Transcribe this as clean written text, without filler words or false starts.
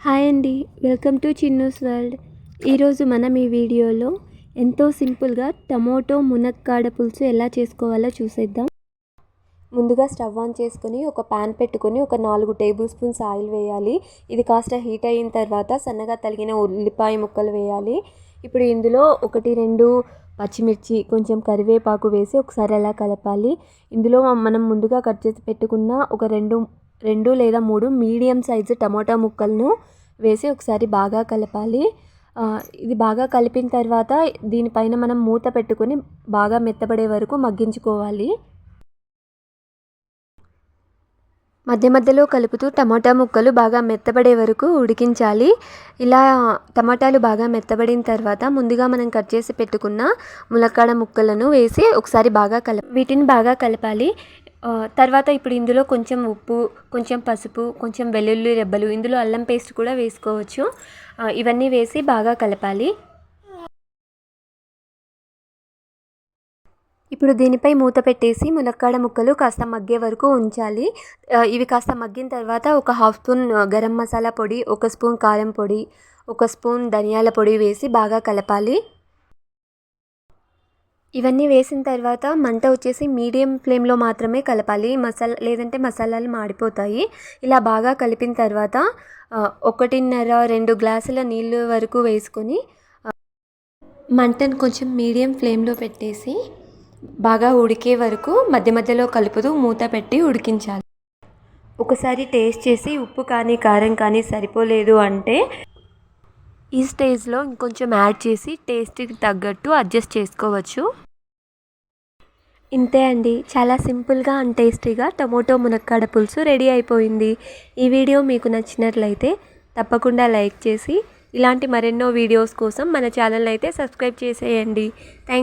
Hi అండి, welcome to Chinnu's world. ఈరోజు మనం ఈ వీడియోలో ఎంతో సింపుల్గా టమోటో మునక్కాడ పులుసు ఎలా చేసుకోవాలో చూసేద్దాం. ముందుగా స్టవ్ ఆన్ చేసుకొని ఒక ప్యాన్ పెట్టుకొని ఒక 4 టేబుల్ స్పూన్స్ ఆయిల్ వేయాలి. ఇది కాస్త హీట్ అయిన తర్వాత సన్నగా తరిగిన ఉల్లిపాయ ముక్కలు వేయాలి. ఇప్పుడు ఇందులో 1-2 పచ్చిమిర్చి, కొంచెం కరివేపాకు వేసి ఒకసారి అలా కలపాలి. ఇందులో మనం ముందుగా కట్ చేసి పెట్టుకున్న ఒక 2 లేదా 3 మీడియం సైజు టమోటా ముక్కలను వేసి ఒకసారి బాగా కలపాలి. ఇది బాగా కలిపిన తర్వాత దీనిపైన మనం మూత పెట్టుకొని బాగా మెత్తబడే వరకు మగ్గించుకోవాలి. మధ్య మధ్యలో కలుపుతూ టమాటా ముక్కలు బాగా మెత్తబడే వరకు ఉడికించాలి. ఇలా టమాటాలు బాగా మెత్తబడిన తర్వాత ముందుగా మనం కట్ చేసి పెట్టుకున్న ములక్కాడ ముక్కలను వేసి ఒకసారి బాగా వీటిని బాగా కలపాలి. తర్వాత ఇప్పుడు ఇందులో కొంచెం ఉప్పు, కొంచెం పసుపు, కొంచెం వెల్లుల్లి రెబ్బలు, ఇందులో అల్లం పేస్ట్ కూడా వేసుకోవచ్చు. ఇవన్నీ వేసి బాగా కలపాలి. ఇప్పుడు దీనిపై మూత పెట్టేసి ములక్కాడ ముక్కలు కాస్త మగ్గే వరకు ఉంచాలి. ఇవి కాస్త మగ్గిన తర్వాత ఒక 1/2 స్పూన్ గరం మసాలా పొడి, 1 స్పూన్ కారం పొడి, 1 స్పూన్ ధనియాల పొడి వేసి బాగా కలపాలి. ఇవన్నీ వేసిన తర్వాత మంట వచ్చేసి మీడియం ఫ్లేమ్లో మాత్రమే కలపాలి. లేదంటే మసాలాలు మాడిపోతాయి. ఇలా బాగా కలిపిన తర్వాత 1.5-2 గ్లాసుల నీళ్ళు వరకు వేసుకొని మంటను కొంచెం మీడియం ఫ్లేమ్లో పెట్టేసి బాగా ఉడికే వరకు మధ్య మధ్యలో కలుపుతూ మూత పెట్టి ఉడికించాలి. ఒకసారి టేస్ట్ చేసి ఉప్పు కానీ కారం కానీ సరిపోలేదు అంటే ఈ స్టేజ్లో ఇంకొంచెం యాడ్ చేసి టేస్ట్కి తగ్గట్టు అడ్జస్ట్ చేసుకోవచ్చు. ఇంతే అండి, చాలా సింపుల్గా అండ్ టేస్టీగా టమోటో మునక్కాడ పులుసు రెడీ అయిపోయింది. ఈ వీడియో మీకు నచ్చినట్లయితే తప్పకుండా లైక్ చేసి ఇలాంటి మరెన్నో వీడియోస్ కోసం మన ఛానల్ అయితే సబ్స్క్రైబ్ చేసేయండి. థ్యాంక్స్.